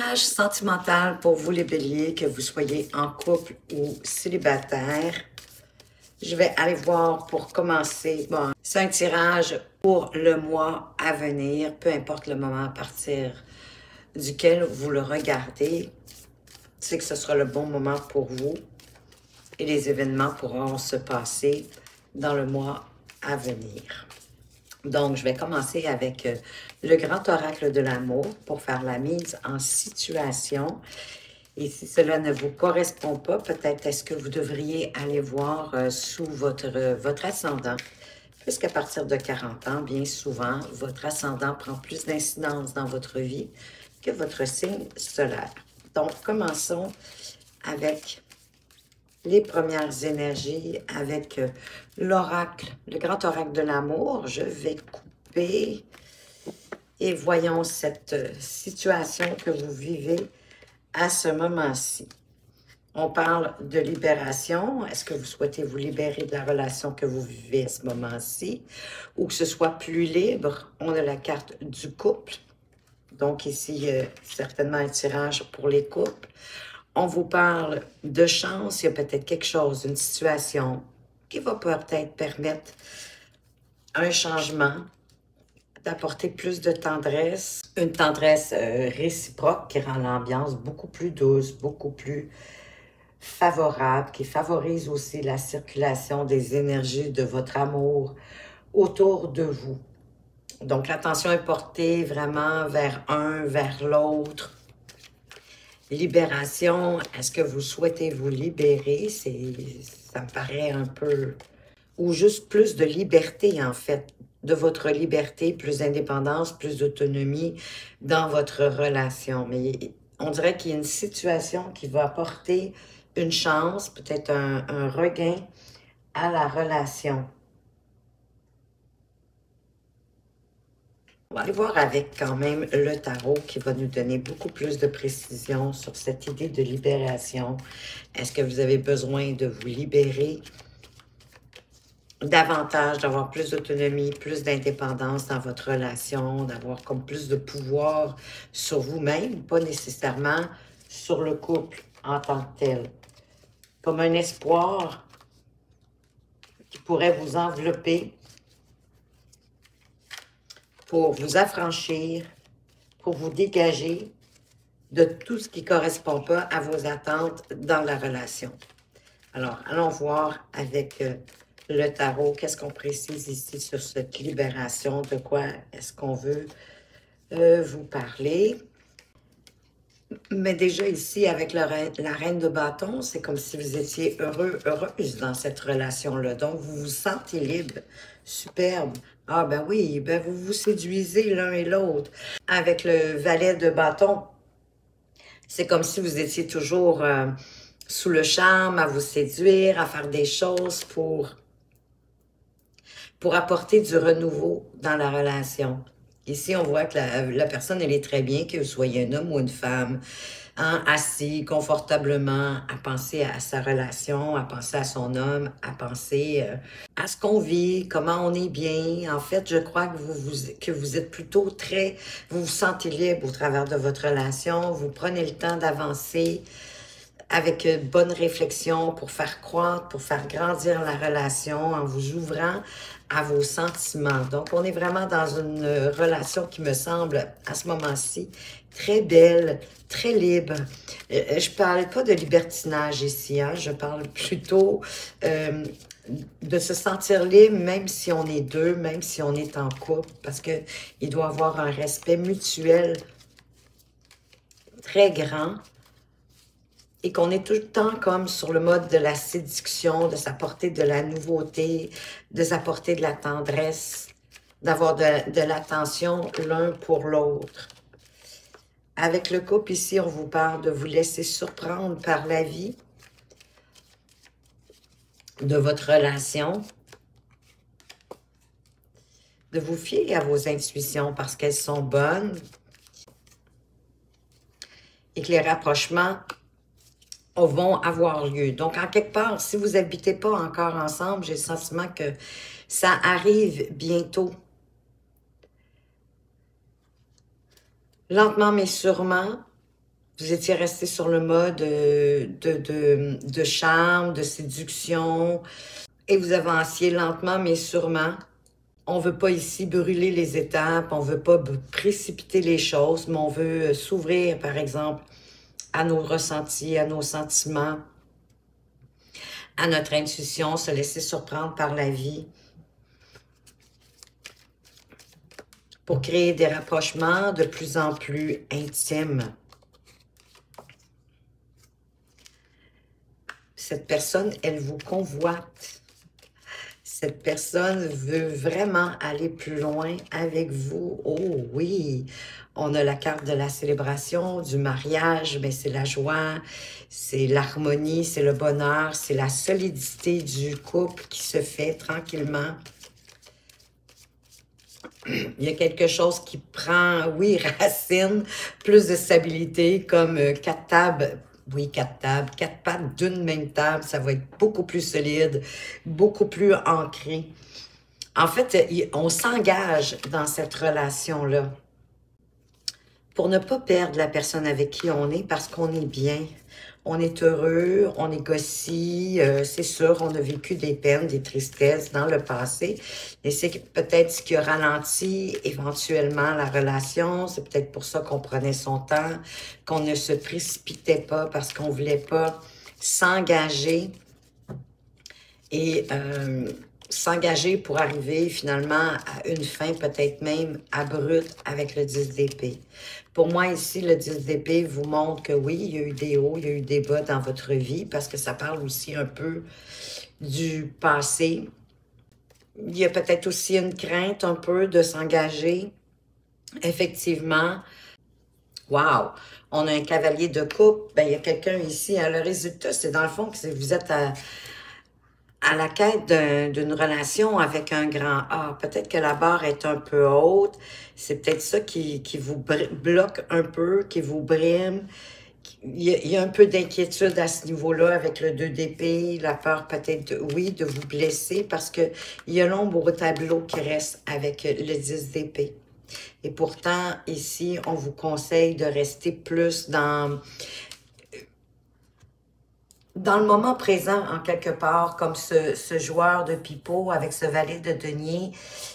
tirage sentimental pour vous les béliers, que vous soyez en couple ou célibataire. Je vais aller voir pour commencer. Bon, c'est un tirage pour le mois à venir, peu importe le moment à partir duquel vous le regardez. C'est que ce sera le bon moment pour vous et les événements pourront se passer dans le mois à venir. Donc, je vais commencer avec le grand oracle de l'amour pour faire la mise en situation. Et si cela ne vous correspond pas, peut-être est-ce que vous devriez aller voir sous votre ascendant. Puisqu'à partir de 40 ans, bien souvent, votre ascendant prend plus d'incidence dans votre vie que votre signe solaire. Donc, commençons avec les premières énergies, avec l'oracle, le grand oracle de l'amour. Je vais couper et voyons cette situation que vous vivez à ce moment-ci. On parle de libération. Est-ce que vous souhaitez vous libérer de la relation que vous vivez à ce moment-ci ou que ce soit plus libre? On a la carte du couple. Donc ici, certainement un tirage pour les couples. On vous parle de chance. Il y a peut-être quelque chose, une situation qui va peut-être permettre un changement, d'apporter plus de tendresse, une tendresse réciproque qui rend l'ambiance beaucoup plus douce, beaucoup plus favorable, qui favorise aussi la circulation des énergies de votre amour autour de vous. Donc, l'attention est portée vraiment vers un, vers l'autre. Libération, est-ce que vous souhaitez vous libérer? Ça me paraît un peu... Ou juste plus de liberté, en fait. De votre liberté, plus d'indépendance, plus d'autonomie dans votre relation. Mais on dirait qu'il y a une situation qui va apporter une chance, peut-être un regain à la relation. On va aller voir avec quand même le tarot qui va nous donner beaucoup plus de précision sur cette idée de libération. Est-ce que vous avez besoin de vous libérer davantage, d'avoir plus d'autonomie, plus d'indépendance dans votre relation, d'avoir comme plus de pouvoir sur vous-même, pas nécessairement sur le couple en tant que tel. Comme un espoir qui pourrait vous envelopper pour vous affranchir, pour vous dégager de tout ce qui ne correspond pas à vos attentes dans la relation. Alors, allons voir avec le tarot, qu'est-ce qu'on précise ici sur cette libération, de quoi est-ce qu'on veut vous parler. Mais déjà ici, avec la reine de bâton, c'est comme si vous étiez heureux, heureuse dans cette relation-là. Donc, vous vous sentez libre, superbe. Ah ben oui, ben vous vous séduisez l'un et l'autre. Avec le valet de bâton, c'est comme si vous étiez toujours sous le charme, à vous séduire, à faire des choses pour apporter du renouveau dans la relation. Ici, on voit que la personne, elle est très bien, que vous soyez un homme ou une femme, hein, assis confortablement, à penser à sa relation, à penser à son homme, à penser à ce qu'on vit, comment on est bien. En fait, je crois que vous êtes plutôt vous vous sentez libre au travers de votre relation, vous prenez le temps d'avancer avec une bonne réflexion pour faire croître, pour faire grandir la relation en vous ouvrant à vos sentiments. Donc, on est vraiment dans une relation qui me semble, à ce moment-ci, très belle, très libre. Je ne parle pas de libertinage ici, hein? Je parle plutôt de se sentir libre, même si on est deux, même si on est en couple, parce qu'il doit y avoir un respect mutuel très grand, et qu'on est tout le temps comme sur le mode de la séduction, de s'apporter de la nouveauté, de s'apporter de la tendresse, d'avoir de l'attention l'un pour l'autre. Avec le couple ici, on vous parle de vous laisser surprendre par la vie, de votre relation, de vous fier à vos intuitions parce qu'elles sont bonnes et que les rapprochements vont avoir lieu. Donc, en quelque part, si vous n'habitez pas encore ensemble, j'ai le sentiment que ça arrive bientôt. Lentement mais sûrement, Vous étiez resté sur le mode de charme, de séduction, et vous avanciez lentement mais sûrement. On ne veut pas ici brûler les étapes, on ne veut pas précipiter les choses, mais on veut s'ouvrir, par exemple, à nos ressentis, à nos sentiments, à notre intuition, se laisser surprendre par la vie pour créer des rapprochements de plus en plus intimes. Cette personne, elle vous convoite. Cette personne veut vraiment aller plus loin avec vous. Oh oui, on a la carte de la célébration, du mariage, mais c'est la joie, c'est l'harmonie, c'est le bonheur, c'est la solidité du couple qui se fait tranquillement. Il y a quelque chose qui prend, oui, racine, plus de stabilité, comme 4 tables. Oui, 4 tables, 4 pattes d'une même table, ça va être beaucoup plus solide, beaucoup plus ancré. En fait, on s'engage dans cette relation-là pour ne pas perdre la personne avec qui on est parce qu'on est bien. On est heureux, on négocie, c'est sûr, on a vécu des peines, des tristesses dans le passé. Et c'est peut-être ce qui a ralenti éventuellement la relation. C'est peut-être pour ça qu'on prenait son temps, qu'on ne se précipitait pas parce qu'on voulait pas s'engager et s'engager pour arriver finalement à une fin peut-être même abrupte avec le 10 d'épée. Pour moi ici, le 10 d'épée vous montre que oui, il y a eu des hauts, il y a eu des bas dans votre vie parce que ça parle aussi un peu du passé. Il y a peut-être aussi une crainte un peu de s'engager. Effectivement, wow! On a un cavalier de coupe. Ben, il y a quelqu'un ici. Hein, le résultat, c'est dans le fond que vous êtes à la quête d'une relation avec un grand A. Peut-être que la barre est un peu haute. C'est peut-être ça qui vous bloque un peu, qui vous brime. Il y a un peu d'inquiétude à ce niveau-là avec le 2 d'épée, la peur peut-être, oui, de vous blesser parce que il y a l'ombre au tableau qui reste avec le 10 d'épée. Et pourtant, ici, on vous conseille de rester plus dans le moment présent, en quelque part, comme ce joueur de pipeau avec ce valet de denier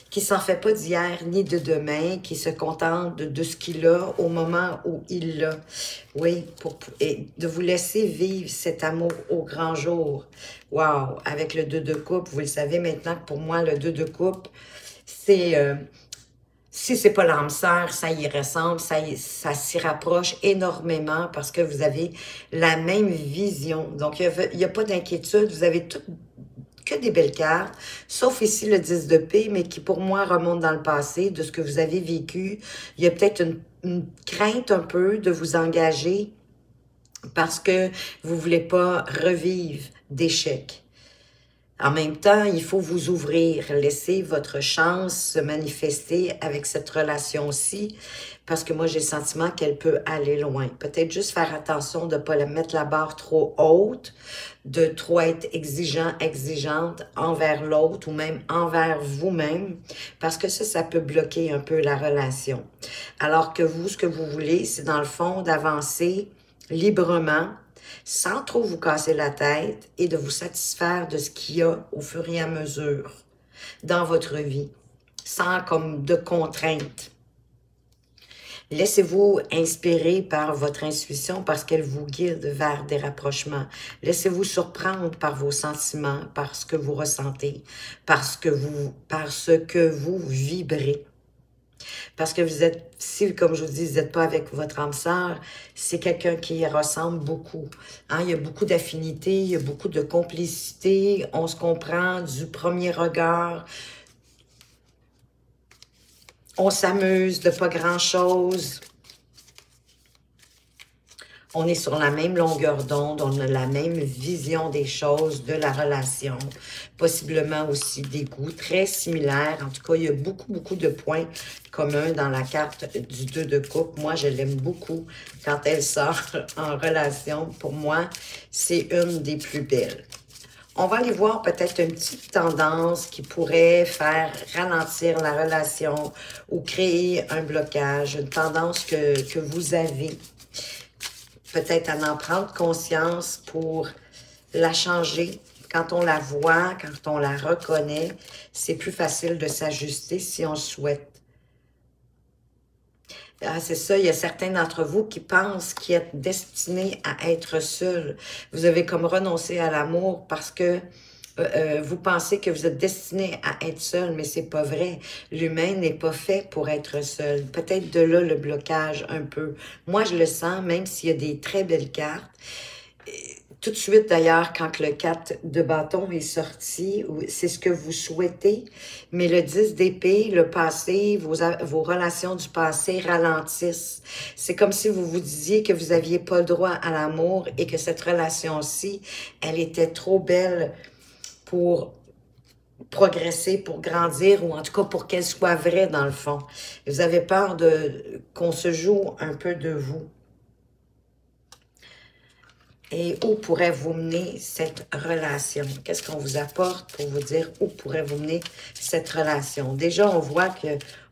qui s'en fait pas d'hier ni de demain, qui se contente de ce qu'il a au moment où il l'a. Oui, et de vous laisser vivre cet amour au grand jour. Wow! Avec le 2 de coupe, vous le savez maintenant que pour moi, le 2 de coupe, c'est... si c'est pas l'âme sœur, ça y ressemble, ça s'y rapproche énormément parce que vous avez la même vision. Donc, il y a pas d'inquiétude, vous avez que des belles cartes, sauf ici le 10 de paix, mais qui pour moi remonte dans le passé, de ce que vous avez vécu. Il y a peut-être une crainte un peu de vous engager parce que vous voulez pas revivre d'échecs. En même temps, il faut vous ouvrir, laisser votre chance se manifester avec cette relation-ci, parce que moi, j'ai le sentiment qu'elle peut aller loin. Peut-être juste faire attention de ne pas mettre la barre trop haute, de trop être exigeant, exigeante envers l'autre ou même envers vous-même, parce que ça peut bloquer un peu la relation. Alors que vous, ce que vous voulez, c'est dans le fond d'avancer librement, sans trop vous casser la tête et de vous satisfaire de ce qu'il y a au fur et à mesure dans votre vie, sans comme de contraintes. Laissez-vous inspirer par votre intuition parce qu'elle vous guide vers des rapprochements. Laissez-vous surprendre par vos sentiments, par ce que vous ressentez, par ce que vous vibrez. Parce que vous êtes, si, comme je vous dis, vous n'êtes pas avec votre âme sœur, c'est quelqu'un qui ressemble beaucoup. Hein? Il y a beaucoup d'affinités, il y a beaucoup de complicité, on se comprend du premier regard, on s'amuse de pas grand-chose. On est sur la même longueur d'onde, on a la même vision des choses, de la relation, possiblement aussi des goûts très similaires. En tout cas, il y a beaucoup de points communs dans la carte du 2 de coupe. Moi, je l'aime beaucoup quand elle sort en relation. Pour moi, c'est une des plus belles. On va aller voir peut-être une petite tendance qui pourrait faire ralentir la relation ou créer un blocage, une tendance que vous avez. peut-être à en prendre conscience pour la changer. Quand on la voit, quand on la reconnaît, c'est plus facile de s'ajuster si on le souhaite. Ah, c'est ça, il y a certains d'entre vous qui pensent qu'ils sont destinés à être seuls. Vous avez comme renoncé à l'amour parce que vous pensez que vous êtes destiné à être seul, mais c'est pas vrai. L'humain n'est pas fait pour être seul. Peut-être de là le blocage un peu. Moi, je le sens, même s'il y a des très belles cartes. Tout de suite, d'ailleurs, quand le 4 de bâton est sorti, c'est ce que vous souhaitez, mais le 10 d'épée, le passé, vos relations du passé ralentissent. C'est comme si vous vous disiez que vous n'aviez pas le droit à l'amour et que cette relation-ci, elle était trop belle pour progresser, pour grandir, ou en tout cas pour qu'elle soit vraie dans le fond. Vous avez peur qu'on se joue un peu de vous. Et où pourrait vous mener cette relation? Qu'est-ce qu'on vous apporte pour vous dire où pourrait vous mener cette relation? Déjà, on voit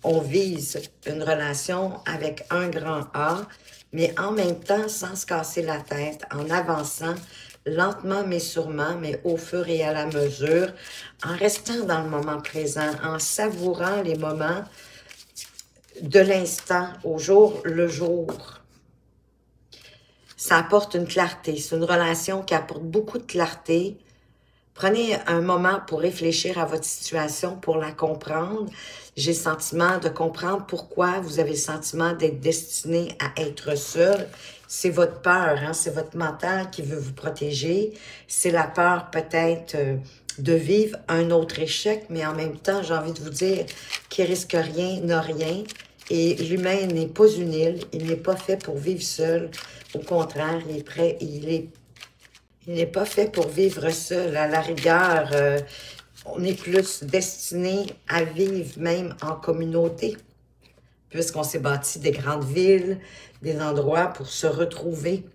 qu'on vise une relation avec un grand A, mais en même temps, sans se casser la tête, en avançant lentement mais sûrement, mais au fur et à la mesure, en restant dans le moment présent, en savourant les moments de l'instant, au jour le jour. Ça apporte une clarté. C'est une relation qui apporte beaucoup de clarté. Prenez un moment pour réfléchir à votre situation, pour la comprendre. J'ai le sentiment de comprendre pourquoi vous avez le sentiment d'être destiné à être seul. C'est votre peur, hein? C'est votre mental qui veut vous protéger. C'est la peur peut-être de vivre un autre échec, mais en même temps, j'ai envie de vous dire qui risque rien n'a rien. Et l'humain n'est pas une île, il n'est pas fait pour vivre seul. Au contraire, il n'est pas fait pour vivre seul. À la rigueur, on est plus destiné à vivre même en communauté, puisqu'on s'est bâti des grandes villes, des endroits pour se retrouver,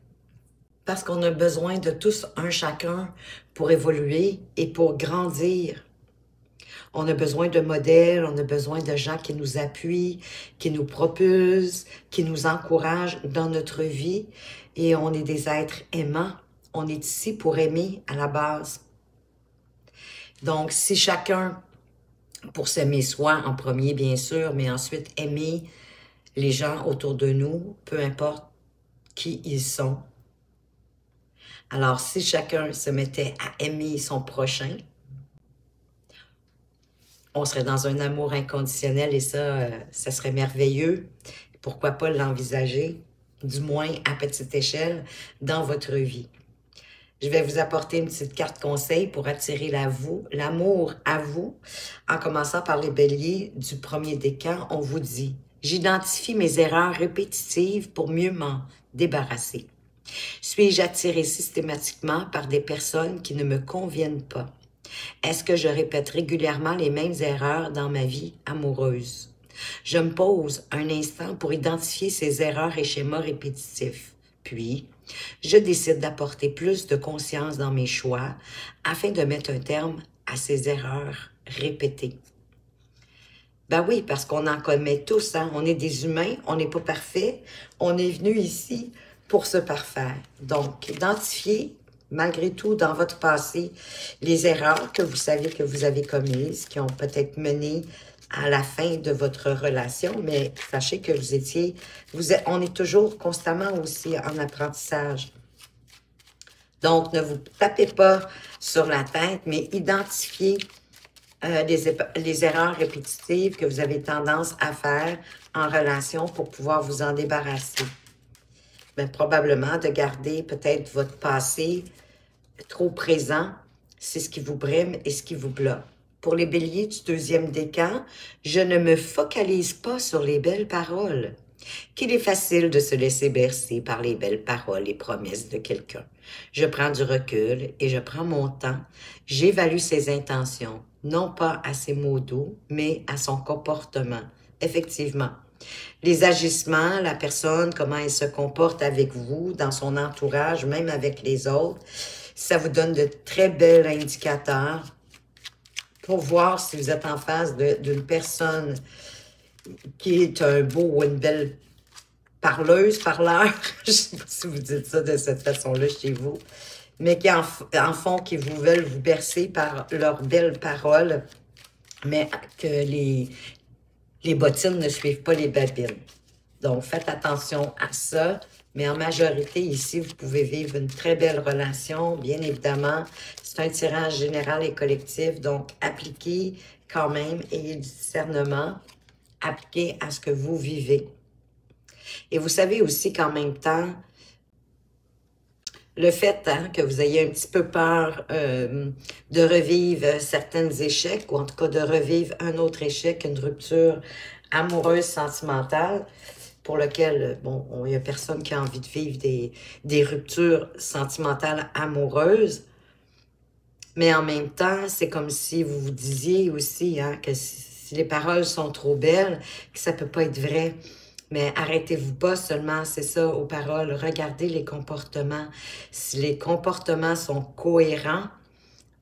parce qu'on a besoin de tous un chacun pour évoluer et pour grandir. On a besoin de modèles, on a besoin de gens qui nous appuient, qui nous propulsent, qui nous encouragent dans notre vie. Et on est des êtres aimants. On est ici pour aimer à la base. Donc, si chacun, pour s'aimer soi en premier, bien sûr, mais ensuite aimer les gens autour de nous, peu importe qui ils sont. Alors, si chacun se mettait à aimer son prochain, on serait dans un amour inconditionnel et ça serait merveilleux. Pourquoi pas l'envisager, du moins à petite échelle, dans votre vie. Je vais vous apporter une petite carte conseil pour attirer l'amour à vous. En commençant par les béliers du premier décan, on vous dit « J'identifie mes erreurs répétitives pour mieux m'en débarrasser. Suis-je attiré systématiquement par des personnes qui ne me conviennent pas? Est-ce que je répète régulièrement les mêmes erreurs dans ma vie amoureuse? Je me pose un instant pour identifier ces erreurs et schémas répétitifs. Puis, je décide d'apporter plus de conscience dans mes choix afin de mettre un terme à ces erreurs répétées. Ben oui, parce qu'on en commet tous, hein? On est des humains, on n'est pas parfaits, on est venu ici pour se parfaire. Donc, identifiez malgré tout, dans votre passé, les erreurs que vous savez que vous avez commises, qui ont peut-être mené à la fin de votre relation, mais sachez que on est toujours constamment aussi en apprentissage. Donc, ne vous tapez pas sur la tête, mais identifiez les erreurs répétitives que vous avez tendance à faire en relation pour pouvoir vous en débarrasser. Mais probablement de garder peut-être votre passé trop présent, c'est ce qui vous brime et ce qui vous bloque. Pour les béliers du deuxième décan, je ne me focalise pas sur les belles paroles. Qu'il est facile de se laisser bercer par les belles paroles et promesses de quelqu'un. Je prends du recul et je prends mon temps. J'évalue ses intentions, non pas à ses mots doux, mais à son comportement. Effectivement, les agissements, la personne, comment elle se comporte avec vous, dans son entourage, même avec les autres, ça vous donne de très bels indicateurs pour voir si vous êtes en face d'une personne qui est un beau ou une belle parleuse, parleur, je ne sais pas si vous dites ça de cette façon-là chez vous, mais qui en font, qui vous veulent vous bercer par leurs belles paroles, mais que les bottines ne suivent pas les babines. Donc, faites attention à ça. Mais en majorité, ici, vous pouvez vivre une très belle relation. Bien évidemment, c'est un tirage général et collectif. Donc, appliquez quand même, ayez du discernement. Appliquez à ce que vous vivez. Et vous savez aussi qu'en même temps, le fait que vous ayez un petit peu peur de revivre certains échecs, ou en tout cas de revivre un autre échec, une rupture amoureuse, sentimentale, pour lequel, bon, il n'y a personne qui a envie de vivre des ruptures sentimentales amoureuses, mais en même temps, c'est comme si vous vous disiez aussi que si les paroles sont trop belles, que ça ne peut pas être vrai. Mais arrêtez-vous pas seulement, c'est ça, aux paroles. Regardez les comportements. Si les comportements sont cohérents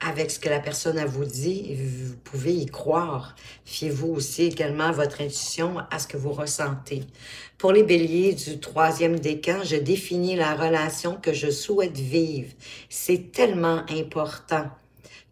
avec ce que la personne a vous dit, vous pouvez y croire. Fiez-vous aussi également à votre intuition, à ce que vous ressentez. Pour les béliers du 3e décan, je définis la relation que je souhaite vivre. C'est tellement important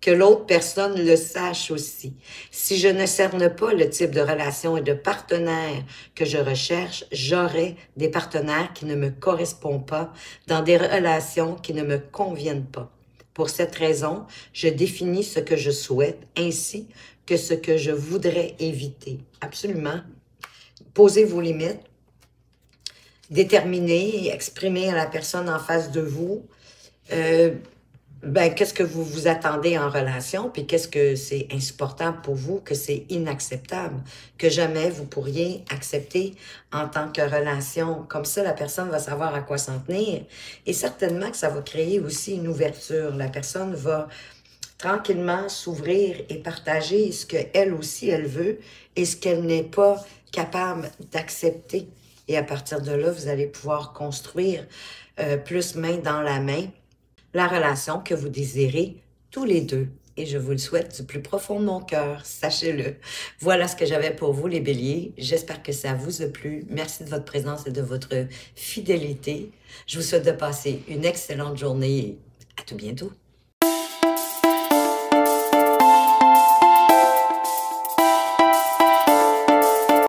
que l'autre personne le sache aussi. Si je ne cerne pas le type de relation et de partenaire que je recherche, j'aurai des partenaires qui ne me correspondent pas, dans des relations qui ne me conviennent pas. Pour cette raison, je définis ce que je souhaite ainsi que ce que je voudrais éviter. Absolument. Posez vos limites. Déterminez et exprimez à la personne en face de vous qu'est-ce que vous vous attendez en relation, puis qu'est-ce que c'est insupportable pour vous, que c'est inacceptable, que jamais vous pourriez accepter en tant que relation. Comme ça, la personne va savoir à quoi s'en tenir. Et certainement que ça va créer aussi une ouverture. La personne va tranquillement s'ouvrir et partager ce qu'elle aussi, elle veut et ce qu'elle n'est pas capable d'accepter. Et à partir de là, vous allez pouvoir construire plus main dans la main la relation que vous désirez tous les deux. Et je vous le souhaite du plus profond de mon cœur, sachez-le. Voilà ce que j'avais pour vous, les béliers. J'espère que ça vous a plu. Merci de votre présence et de votre fidélité. Je vous souhaite de passer une excellente journée. À tout bientôt.